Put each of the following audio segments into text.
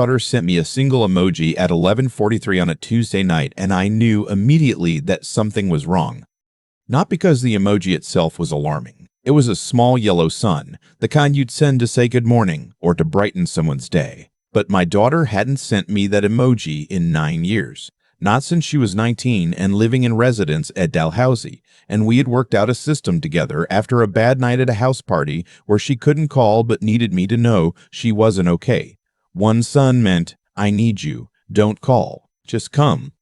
daughter sent me a single emoji at 11:43 on a Tuesday night, and I knew immediately that something was wrong. Not because the emoji itself was alarming. It was a small yellow sun, the kind you'd send to say good morning or to brighten someone's day. But my daughter hadn't sent me that emoji in 9 years. Not since she was 19 and living in residence at Dalhousie, and we had worked out a system together after a bad night at a house party where she couldn't call but needed me to know she wasn't okay. One sun meant, I need you, don't call, just come.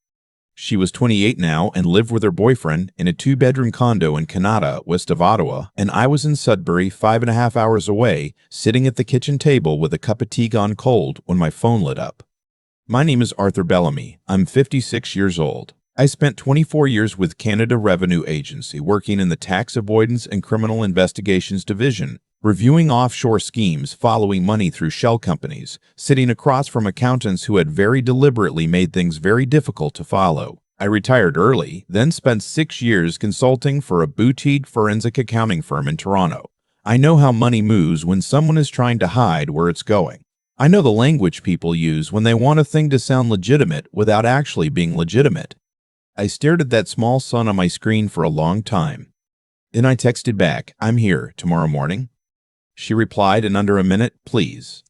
She was 28 now and lived with her boyfriend in a 2-bedroom condo in Canada, west of Ottawa, and I was in Sudbury 5.5 hours away, sitting at the kitchen table with a cup of tea gone cold when my phone lit up. My name is Arthur Bellamy. I'm 56 years old. I spent 24 years with Canada Revenue Agency working in the Tax Avoidance and Criminal Investigations Division, reviewing offshore schemes following money through shell companies, sitting across from accountants who had very deliberately made things very difficult to follow. I retired early, then spent 6 years consulting for a boutique forensic accounting firm in Toronto. I know how money moves when someone is trying to hide where it's going. I know the language people use when they want a thing to sound legitimate without actually being legitimate. I stared at that small sun on my screen for a long time. Then I texted back, I'm here tomorrow morning. She replied in under a minute, please.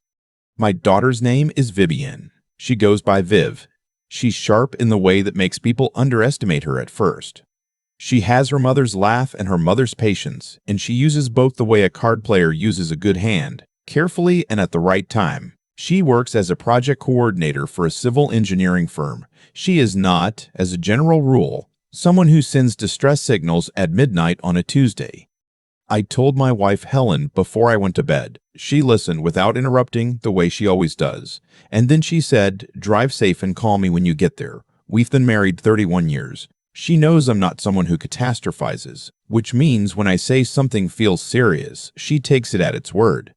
My daughter's name is Vivienne. She goes by Viv. She's sharp in the way that makes people underestimate her at first. She has her mother's laugh and her mother's patience, and she uses both the way a card player uses a good hand, carefully and at the right time. She works as a project coordinator for a civil engineering firm. She is not, as a general rule, someone who sends distress signals at midnight on a Tuesday. I told my wife Helen before I went to bed. She listened without interrupting the way she always does. And then she said, drive safe and call me when you get there. We've been married 31 years. She knows I'm not someone who catastrophizes, which means when I say something feels serious, she takes it at its word.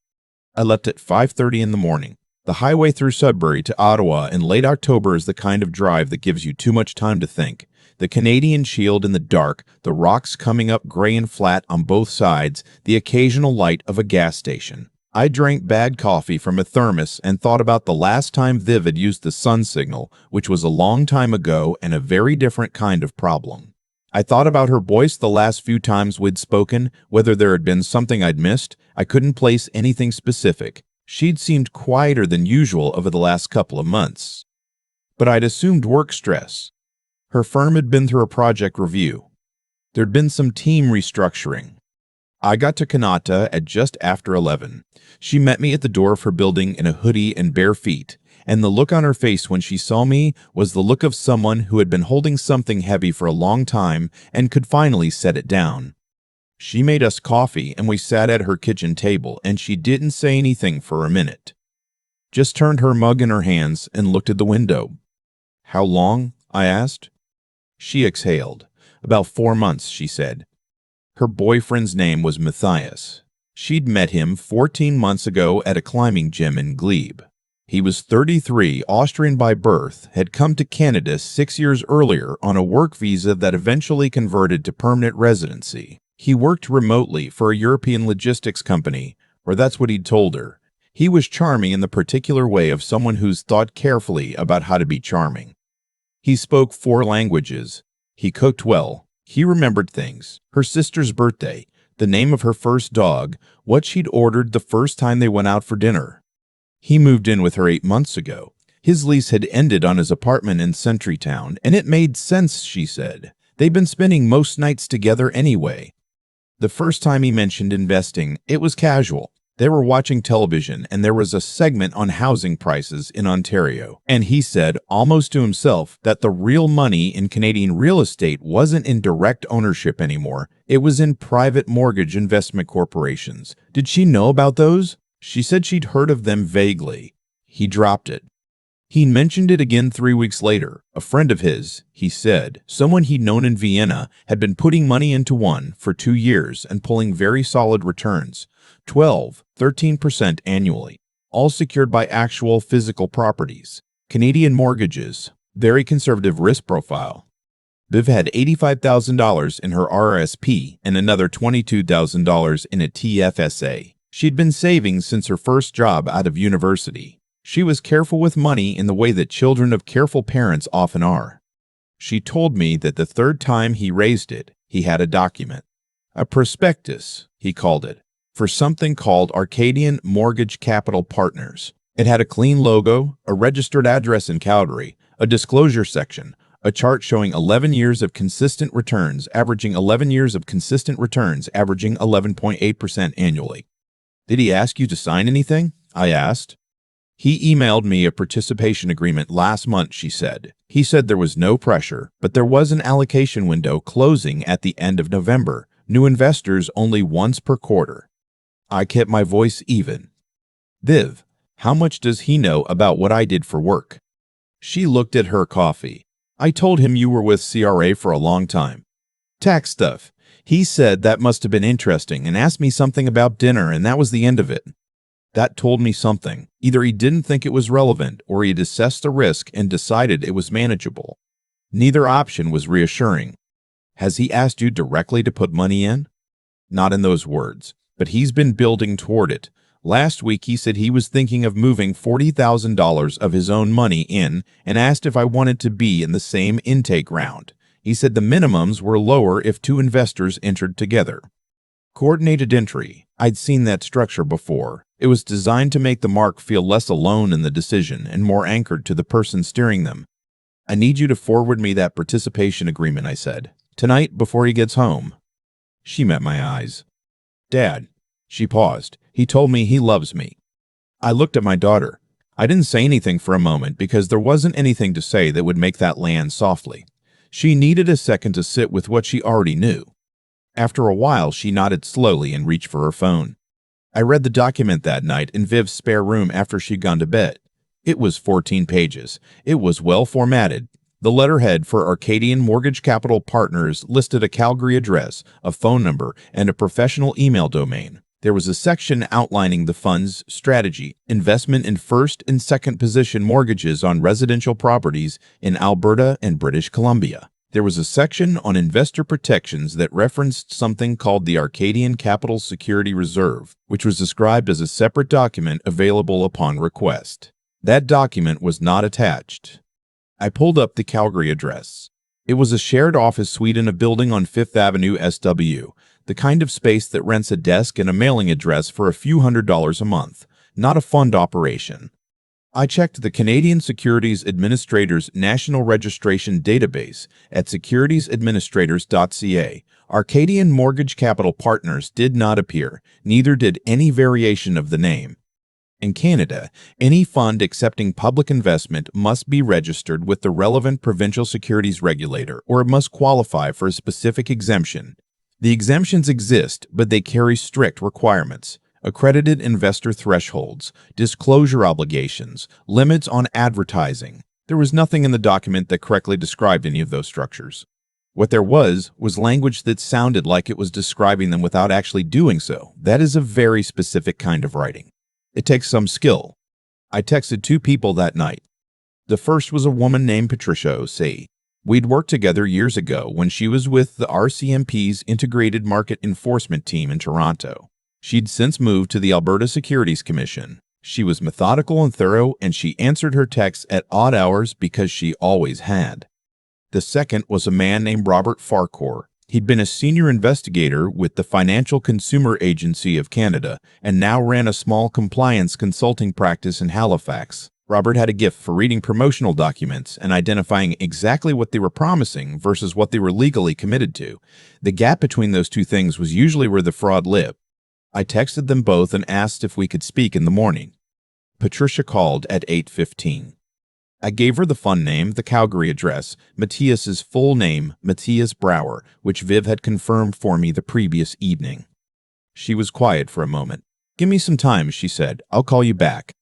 I left at 5:30 in the morning. The highway through Sudbury to Ottawa in late October is the kind of drive that gives you too much time to think. The Canadian Shield in the dark, the rocks coming up gray and flat on both sides, the occasional light of a gas station. I drank bad coffee from a thermos and thought about the last time Viv had used the sun signal, which was a long time ago and a very different kind of problem. I thought about her voice the last few times we'd spoken, whether there had been something I'd missed. I couldn't place anything specific. She'd seemed quieter than usual over the last couple of months. But I'd assumed work stress. Her firm had been through a project review. There'd been some team restructuring. I got to Kanata at just after 11. She met me at the door of her building in a hoodie and bare feet, and the look on her face when she saw me was the look of someone who had been holding something heavy for a long time and could finally set it down. She made us coffee and we sat at her kitchen table, and she didn't say anything for a minute. Just turned her mug in her hands and looked at the window. How long? I asked. She exhaled. About 4 months, she said. Her boyfriend's name was Matthias. She'd met him 14 months ago at a climbing gym in Glebe. He was 33, Austrian by birth, had come to Canada 6 years earlier on a work visa that eventually converted to permanent residency. He worked remotely for a European logistics company, or that's what he'd told her. He was charming in the particular way of someone who's thought carefully about how to be charming. He spoke 4 languages. He cooked well. He remembered things. Her sister's birthday, the name of her first dog, what she'd ordered the first time they went out for dinner. He moved in with her 8 months ago. His lease had ended on his apartment in Sentrytown, and it made sense, she said. They'd been spending most nights together anyway. The first time he mentioned investing, it was casual. They were watching television, and there was a segment on housing prices in Ontario. And he said, almost to himself, that the real money in Canadian real estate wasn't in direct ownership anymore. It was in private mortgage investment corporations. Did she know about those? She said she'd heard of them vaguely. He dropped it. He mentioned it again 3 weeks later. A friend of his, he said, someone he'd known in Vienna, had been putting money into one for 2 years and pulling very solid returns, 13% annually, all secured by actual physical properties. Canadian mortgages, very conservative risk profile. Viv had $85,000 in her RRSP and another $22,000 in a TFSA. She'd been saving since her first job out of university. She was careful with money in the way that children of careful parents often are. She told me that the third time he raised it, he had a document. A prospectus, he called it, for something called Arcadian Mortgage Capital Partners. It had a clean logo, a registered address in Calgary, a disclosure section, a chart showing 11 years of consistent returns, averaging 11.8% annually. Did he ask you to sign anything? I asked. He emailed me a participation agreement last month, she said. He said there was no pressure, but there was an allocation window closing at the end of November. New investors only once per quarter. I kept my voice even. Viv, how much does he know about what I did for work? She looked at her coffee. I told him you were with CRA for a long time. Tax stuff. He said that must have been interesting and asked me something about dinner, and that was the end of it. That told me something. Either he didn't think it was relevant, or he had assessed the risk and decided it was manageable. Neither option was reassuring. Has he asked you directly to put money in? Not in those words, but he's been building toward it. Last week he said he was thinking of moving $40,000 of his own money in and asked if I wanted to be in the same intake round. He said the minimums were lower if two investors entered together. Coordinated entry. I'd seen that structure before. It was designed to make the mark feel less alone in the decision and more anchored to the person steering them. I need you to forward me that participation agreement, I said. Tonight before he gets home. She met my eyes. Dad. She paused. He told me he loves me. I looked at my daughter. I didn't say anything for a moment because there wasn't anything to say that would make that land softly. She needed a second to sit with what she already knew. After a while, she nodded slowly and reached for her phone. I read the document that night in Viv's spare room after she'd gone to bed. It was 14 pages. It was well formatted. The letterhead for Arcadian Mortgage Capital Partners listed a Calgary address, a phone number, and a professional email domain. There was a section outlining the fund's strategy, investment in first and second position mortgages on residential properties in Alberta and British Columbia. There was a section on investor protections that referenced something called the Arcadian Capital Security Reserve, which was described as a separate document available upon request. That document was not attached. I pulled up the Calgary address. It was a shared office suite in a building on 5th Avenue SW, the kind of space that rents a desk and a mailing address for a few $100s a month, not a fund operation. I checked the Canadian Securities Administrators National Registration Database at securitiesadministrators.ca. Arcadian Mortgage Capital Partners did not appear, neither did any variation of the name. In Canada, any fund accepting public investment must be registered with the relevant provincial securities regulator, or it must qualify for a specific exemption. The exemptions exist, but they carry strict requirements. Accredited investor thresholds, disclosure obligations, limits on advertising. There was nothing in the document that correctly described any of those structures. What there was language that sounded like it was describing them without actually doing so. That is a very specific kind of writing. It takes some skill. I texted two people that night. The first was a woman named Patricia O.C. We'd worked together years ago when she was with the RCMP's Integrated Market Enforcement Team in Toronto. She'd since moved to the Alberta Securities Commission. She was methodical and thorough, and she answered her texts at odd hours because she always had. The second was a man named Robert Farquhar. He'd been a senior investigator with the Financial Consumer Agency of Canada and now ran a small compliance consulting practice in Halifax. Robert had a gift for reading promotional documents and identifying exactly what they were promising versus what they were legally committed to. The gap between those two things was usually where the fraud lived. I texted them both and asked if we could speak in the morning. Patricia called at 8:15. I gave her the fund name, the Calgary address, Matthias's full name, Matthias Brower, which Viv had confirmed for me the previous evening. She was quiet for a moment. Give me some time, she said. I'll call you back.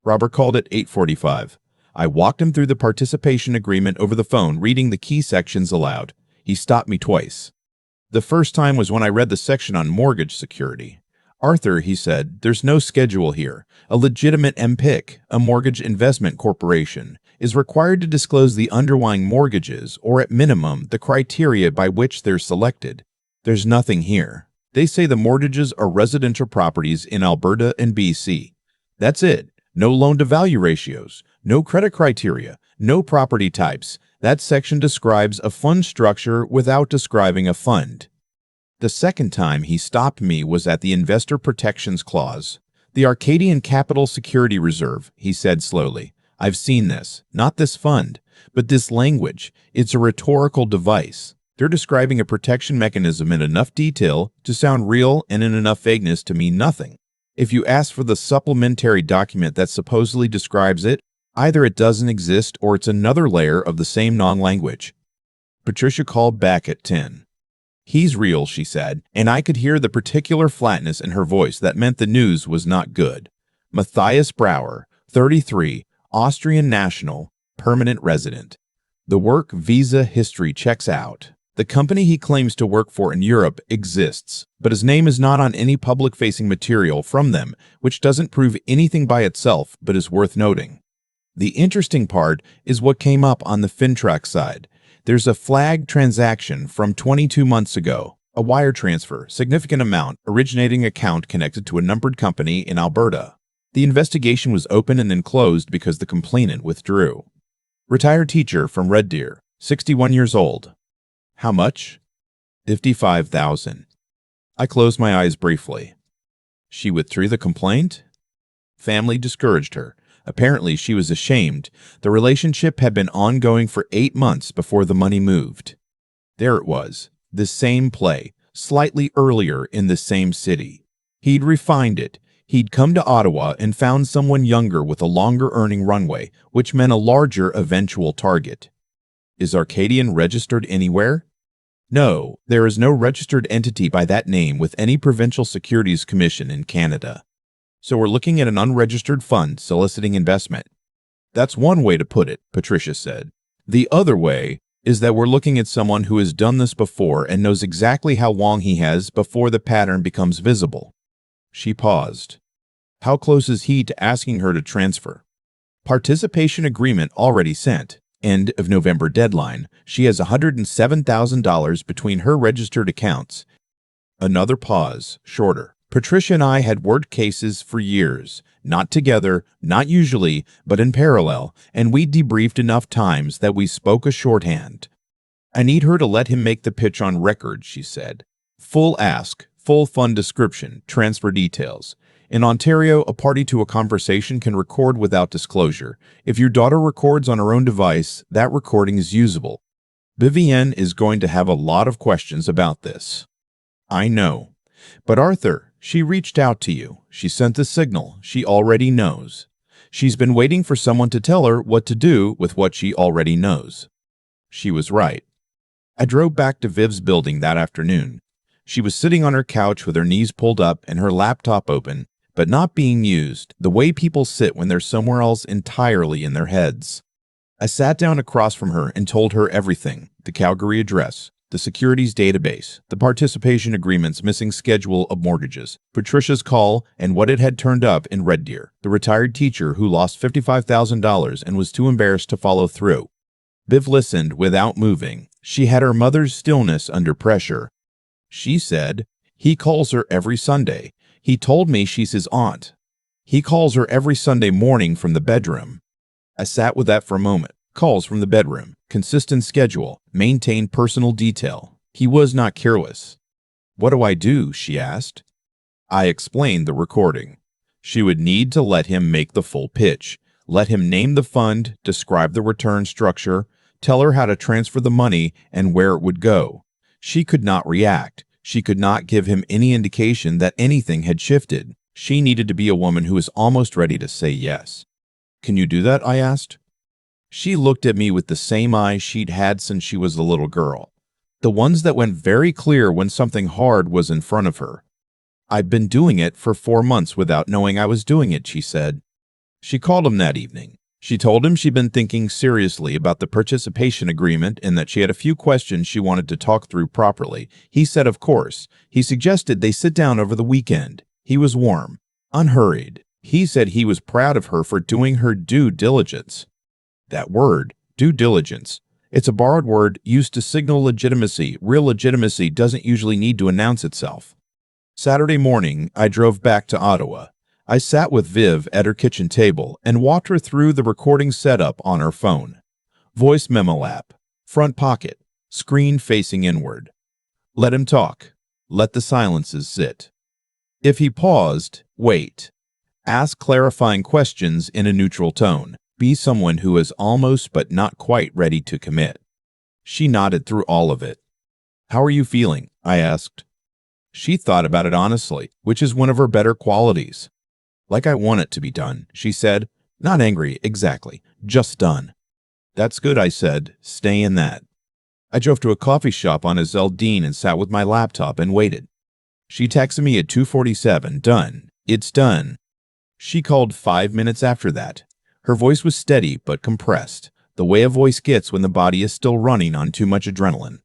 Robert called at 8:45. I walked him through the participation agreement over the phone, reading the key sections aloud. He stopped me twice. The first time was when I read the section on mortgage security. Arthur, he said, there's no schedule here. A legitimate MPIC, a mortgage investment corporation, is required to disclose the underlying mortgages, or at minimum, the criteria by which they're selected. There's nothing here. They say the mortgages are residential properties in Alberta and BC. That's it. No loan-to-value ratios, no credit criteria, no property types. That section describes a fund structure without describing a fund. The second time he stopped me was at the Investor Protections Clause. The Arcadian Capital Security Reserve, he said slowly. I've seen this. Not this fund, but this language. It's a rhetorical device. They're describing a protection mechanism in enough detail to sound real and in enough vagueness to mean nothing. If you ask for the supplementary document that supposedly describes it, either it doesn't exist or it's another layer of the same non-language. Patricia called back at 10. He's real, she said, and I could hear the particular flatness in her voice that meant the news was not good. Matthias Brower, 33, Austrian national, permanent resident. The work visa history checks out. The company he claims to work for in Europe exists, but his name is not on any public-facing material from them, which doesn't prove anything by itself but is worth noting. The interesting part is what came up on the FinTrack side. There's a flagged transaction from 22 months ago, a wire transfer, significant amount, originating account connected to a numbered company in Alberta. The investigation was open and then closed because the complainant withdrew. Retired teacher from Red Deer, 61 years old. How much? $55,000. I closed my eyes briefly. She withdrew the complaint? Family discouraged her. Apparently, she was ashamed. The relationship had been ongoing for 8 months before the money moved. There it was, the same play, slightly earlier in the same city. He'd refined it. He'd come to Ottawa and found someone younger with a longer earning runway, which meant a larger eventual target. Is Arcadian registered anywhere? No, there is no registered entity by that name with any provincial securities commission in Canada. So we're looking at an unregistered fund soliciting investment. That's one way to put it, Patricia said. The other way is that we're looking at someone who has done this before and knows exactly how long he has before the pattern becomes visible. She paused. How close is he to asking her to transfer? Participation agreement already sent. End of November deadline. She has $107,000 between her registered accounts. Another pause, shorter. Patricia and I had worked cases for years, not together, not usually, but in parallel, and we debriefed enough times that we spoke a shorthand. I need her to let him make the pitch on record, she said. Full ask, full fund description, transfer details. In Ontario, a party to a conversation can record without disclosure. If your daughter records on her own device, that recording is usable. Vivienne is going to have a lot of questions about this. I know. But Arthur, she reached out to you. She sent the signal. She already knows. She's been waiting for someone to tell her what to do with what she already knows. She was right. I drove back to Viv's building that afternoon. She was sitting on her couch with her knees pulled up and her laptop open, but not being used, the way people sit when they're somewhere else entirely in their heads. I sat down across from her and told her everything, the Calgary address, the securities database, the participation agreement's missing schedule of mortgages, Patricia's call, and what it had turned up in Red Deer, the retired teacher who lost $55,000 and was too embarrassed to follow through. Viv listened without moving. She had her mother's stillness under pressure. She said, he calls her every Sunday. He told me she's his aunt. He calls her every Sunday morning from the bedroom. I sat with that for a moment. Calls from the bedroom, consistent schedule, maintained personal detail. He was not careless. What do I do? She asked. I explained the recording. She would need to let him make the full pitch, let him name the fund, describe the return structure, tell her how to transfer the money and where it would go. She could not react. She could not give him any indication that anything had shifted. She needed to be a woman who was almost ready to say yes. Can you do that? I asked. She looked at me with the same eyes she'd had since she was a little girl, the ones that went very clear when something hard was in front of her. I'd been doing it for 4 months without knowing I was doing it, she said. She called him that evening. She told him she'd been thinking seriously about the participation agreement and that she had a few questions she wanted to talk through properly. He said, of course. He suggested they sit down over the weekend. He was warm, unhurried. He said he was proud of her for doing her due diligence. That word, due diligence, it's a borrowed word used to signal legitimacy. Real legitimacy doesn't usually need to announce itself. Saturday morning, I drove back to Ottawa. I sat with Viv at her kitchen table and walked her through the recording setup on her phone. Voice memo app, front pocket, screen facing inward. Let him talk. Let the silences sit. If he paused, wait. Ask clarifying questions in a neutral tone. Be someone who is almost but not quite ready to commit. She nodded through all of it. How are you feeling? I asked. She thought about it honestly, which is one of her better qualities. Like I want it to be done, she said. Not angry, exactly. Just done. That's good, I said. Stay in that. I drove to a coffee shop on Dean and sat with my laptop and waited. She texted me at 2:47. Done. It's done. She called 5 minutes after that. Her voice was steady but compressed, the way a voice gets when the body is still running on too much adrenaline.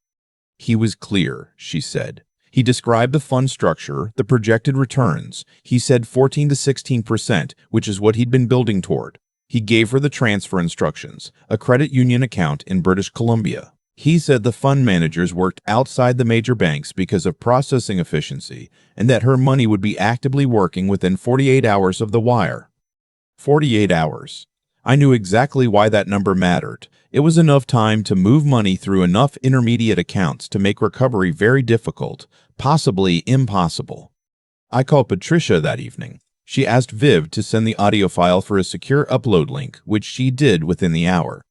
He was clear, she said. He described the fund structure, the projected returns. He said 14 to 16%, which is what he'd been building toward. He gave her the transfer instructions, a credit union account in British Columbia. He said the fund managers worked outside the major banks because of processing efficiency and that her money would be actively working within 48 hours of the wire. 48 hours. I knew exactly why that number mattered. It was enough time to move money through enough intermediate accounts to make recovery very difficult, possibly impossible. I called Patricia that evening. She asked Viv to send the audio file for a secure upload link, which she did within the hour.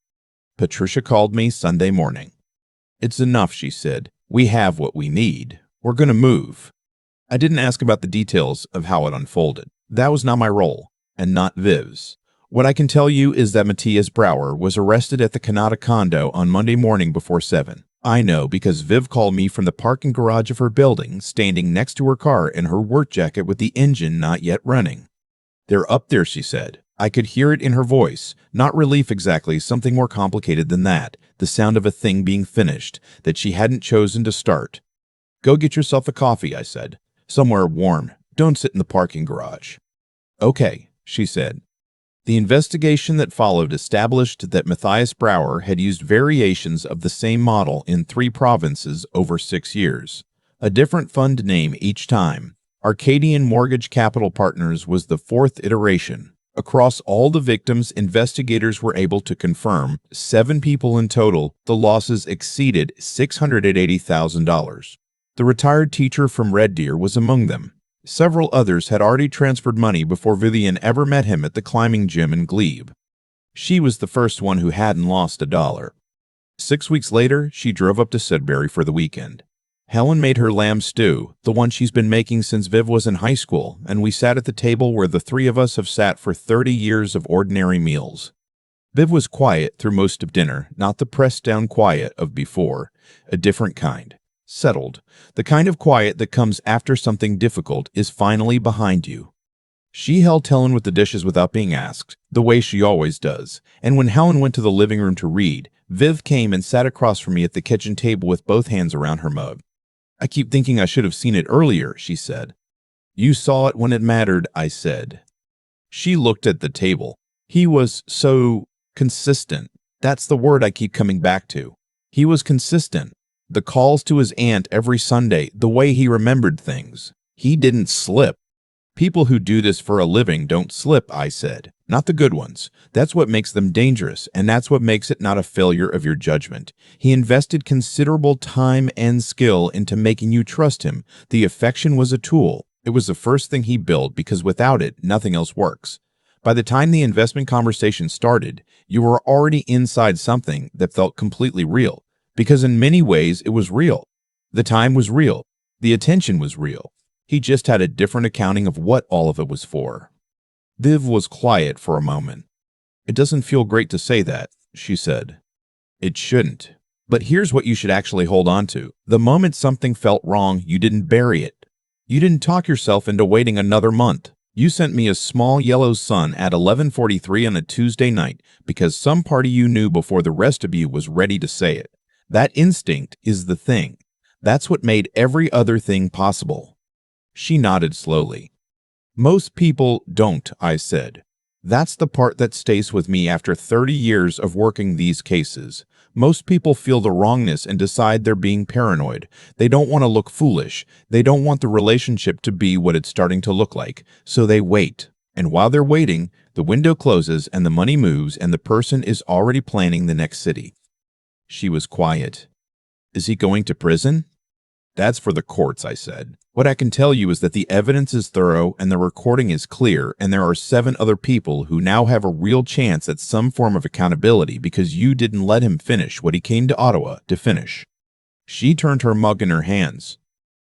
Patricia called me Sunday morning. It's enough, she said. We have what we need. We're going to move. I didn't ask about the details of how it unfolded. That was not my role, and not Viv's. What I can tell you is that Matthias Brower was arrested at the Canada condo on Monday morning before 7. I know because Viv called me from the parking garage of her building, standing next to her car in her work jacket with the engine not yet running. They're up there, she said. I could hear it in her voice. Not relief exactly, something more complicated than that. The sound of a thing being finished, that she hadn't chosen to start. Go get yourself a coffee, I said. Somewhere warm. Don't sit in the parking garage. Okay, she said. The investigation that followed established that Matthias Brower had used variations of the same model in 3 provinces over 6 years. A different fund name each time. Arcadian Mortgage Capital Partners was the 4th iteration. Across all the victims, investigators were able to confirm 7 people in total. The losses exceeded $680,000. The retired teacher from Red Deer was among them. Several others had already transferred money before Vivienne ever met him at the climbing gym in Glebe. She was the first one who hadn't lost $1. 6 weeks later, she drove up to Sudbury for the weekend. Helen made her lamb stew, the one she's been making since Viv was in high school, and we sat at the table where the 3 of us have sat for 30 years of ordinary meals. Viv was quiet through most of dinner, not the pressed-down quiet of before, a different kind. Settled, the kind of quiet that comes after something difficult is finally behind you. She held Helen with the dishes without being asked, the way she always does, and when Helen went to the living room to read, Viv came and sat across from me at the kitchen table with both hands around her mug. I keep thinking I should have seen it earlier, she said. You saw it when it mattered, I said. She looked at the table. He was so consistent. That's the word I keep coming back to. He was consistent. The calls to his aunt every Sunday, the way he remembered things. He didn't slip. People who do this for a living don't slip, I said. Not the good ones. That's what makes them dangerous, and that's what makes it not a failure of your judgment. He invested considerable time and skill into making you trust him. The affection was a tool. It was the first thing he built because without it, nothing else works. By the time the investment conversation started, you were already inside something that felt completely real, because in many ways it was real. The time was real. The attention was real. He just had a different accounting of what all of it was for. Viv was quiet for a moment. It doesn't feel great to say that, she said. It shouldn't. But here's what you should actually hold on to. The moment something felt wrong, you didn't bury it. You didn't talk yourself into waiting another month. You sent me a small yellow sun at 11:43 on a Tuesday night because some party you knew before the rest of you was ready to say it. That instinct is the thing. That's what made every other thing possible. She nodded slowly. Most people don't, I said. That's the part that stays with me after 30 years of working these cases. Most people feel the wrongness and decide they're being paranoid. They don't want to look foolish. They don't want the relationship to be what it's starting to look like. So they wait. And while they're waiting, the window closes and the money moves and the person is already planning the next city. She was quiet. Is he going to prison? That's for the courts, I said. What I can tell you is that the evidence is thorough and the recording is clear, and there are 7 other people who now have a real chance at some form of accountability because you didn't let him finish what he came to Ottawa to finish. She turned her mug in her hands.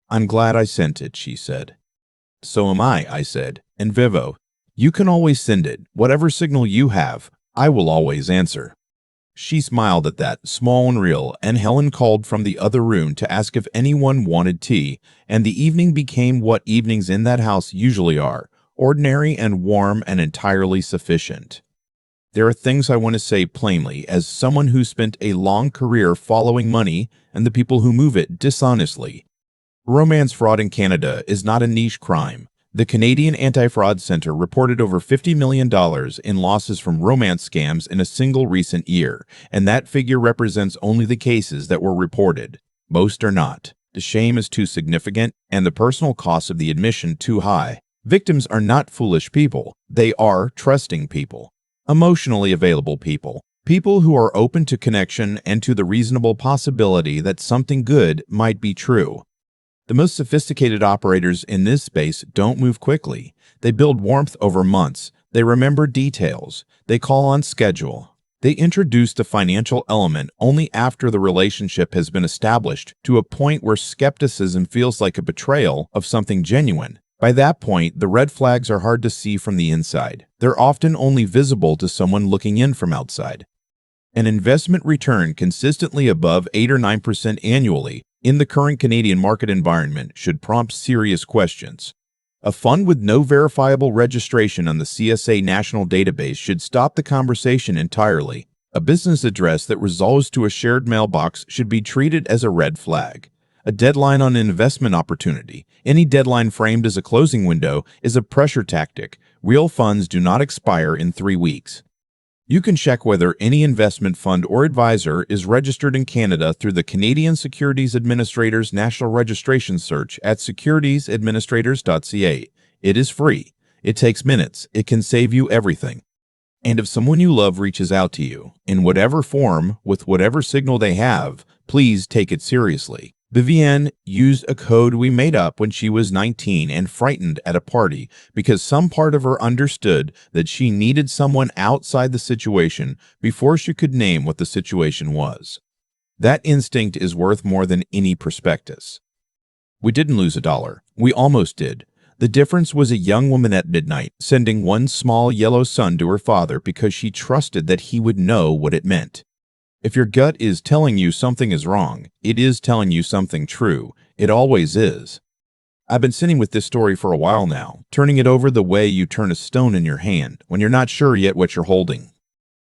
I'm glad I sent it, she said. So am I said. And Vivo, you can always send it. Whatever signal you have, I will always answer. She smiled at that, small and real, and Helen called from the other room to ask if anyone wanted tea, and the evening became what evenings in that house usually are, ordinary and warm and entirely sufficient. There are things I want to say plainly as someone who spent a long career following money and the people who move it dishonestly. Romance fraud in Canada is not a niche crime. The Canadian Anti-Fraud Centre reported over $50 million in losses from romance scams in a single recent year, and that figure represents only the cases that were reported. Most are not. The shame is too significant, and the personal cost of the admission too high. Victims are not foolish people. They are trusting people, emotionally available people, people who are open to connection and to the reasonable possibility that something good might be true. The most sophisticated operators in this space don't move quickly. They build warmth over months. They remember details. They call on schedule. They introduce the financial element only after the relationship has been established to a point where skepticism feels like a betrayal of something genuine. By that point, the red flags are hard to see from the inside. They're often only visible to someone looking in from outside. An investment return consistently above 8 or 9% annually in the current Canadian market environment should prompt serious questions. A fund with no verifiable registration on the CSA national database should stop the conversation entirely. A business address that resolves to a shared mailbox should be treated as a red flag. A deadline on an investment opportunity, any deadline framed as a closing window, is a pressure tactic. Real funds do not expire in 3 weeks. You can check whether any investment fund or advisor is registered in Canada through the Canadian Securities Administrators National Registration Search at securitiesadministrators.ca. It is free. It takes minutes. It can save you everything. And if someone you love reaches out to you, in whatever form, with whatever signal they have, please take it seriously. Vivienne used a code we made up when she was 19 and frightened at a party because some part of her understood that she needed someone outside the situation before she could name what the situation was. That instinct is worth more than any prospectus. We didn't lose $1. We almost did. The difference was a young woman at midnight sending one small yellow sun to her father because she trusted that he would know what it meant. If your gut is telling you something is wrong, it is telling you something true. It always is. I've been sitting with this story for a while now, turning it over the way you turn a stone in your hand when you're not sure yet what you're holding.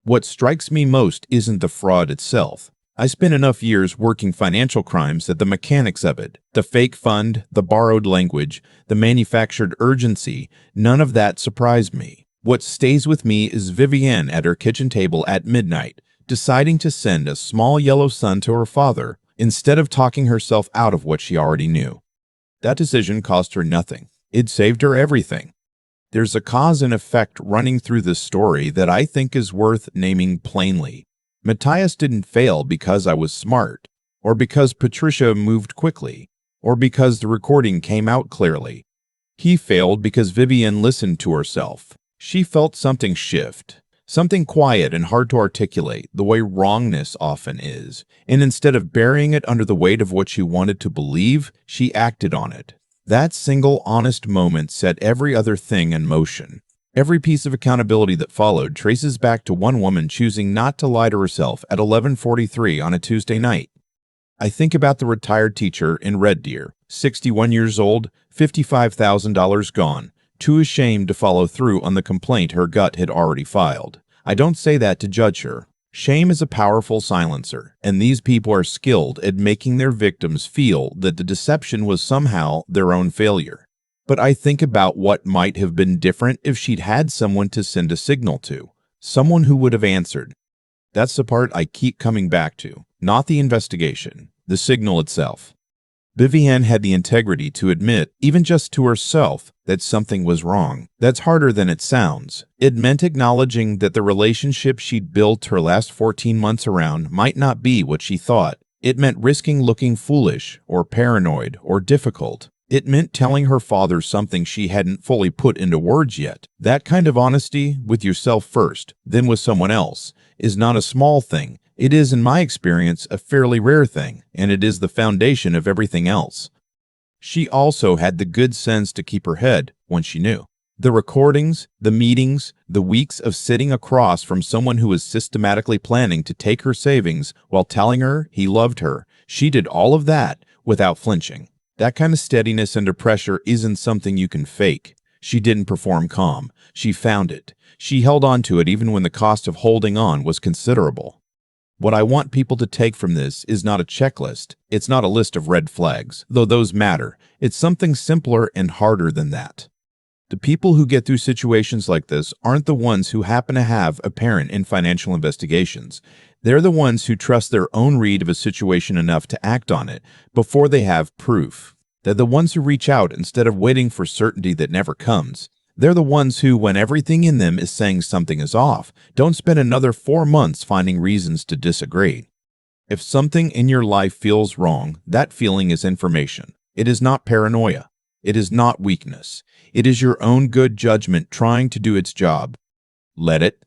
What strikes me most isn't the fraud itself. I spent enough years working financial crimes that the mechanics of it, the fake fund, the borrowed language, the manufactured urgency, none of that surprised me. What stays with me is Vivienne at her kitchen table at midnight, deciding to send a small yellow sun to her father instead of talking herself out of what she already knew. That decision cost her nothing. It saved her everything. There's a cause and effect running through this story that I think is worth naming plainly. Matthias didn't fail because I was smart, or because Patricia moved quickly, or because the recording came out clearly. He failed because Vivienne listened to herself. She felt something shift. Something quiet and hard to articulate, the way wrongness often is, and instead of burying it under the weight of what she wanted to believe, she acted on it. That single honest moment set every other thing in motion. Every piece of accountability that followed traces back to one woman choosing not to lie to herself at 11:43 on a Tuesday night. I think about the retired teacher in Red Deer, 61 years old, $55,000 gone, too ashamed to follow through on the complaint her gut had already filed. I don't say that to judge her. Shame is a powerful silencer, and these people are skilled at making their victims feel that the deception was somehow their own failure. But I think about what might have been different if she'd had someone to send a signal to, someone who would have answered. That's the part I keep coming back to, not the investigation, the signal itself. Vivienne had the integrity to admit, even just to herself, that something was wrong. That's harder than it sounds. It meant acknowledging that the relationship she'd built her last 14 months around might not be what she thought. It meant risking looking foolish, or paranoid, or difficult. It meant telling her father something she hadn't fully put into words yet. That kind of honesty, with yourself first, then with someone else, is not a small thing. It is, in my experience, a fairly rare thing, and it is the foundation of everything else. She also had the good sense to keep her head when she knew. The recordings, the meetings, the weeks of sitting across from someone who was systematically planning to take her savings while telling her he loved her, she did all of that without flinching. That kind of steadiness under pressure isn't something you can fake. She didn't perform calm. She found it. She held on to it even when the cost of holding on was considerable. What I want people to take from this is not a checklist. It's not a list of red flags, though those matter. It's something simpler and harder than that. The people who get through situations like this aren't the ones who happen to have a parent in financial investigations. They're the ones who trust their own read of a situation enough to act on it before they have proof. They're the ones who reach out instead of waiting for certainty that never comes. They're the ones who, when everything in them is saying something is off, don't spend another 4 months finding reasons to disagree. If something in your life feels wrong, that feeling is information. It is not paranoia. It is not weakness. It is your own good judgment trying to do its job. Let it.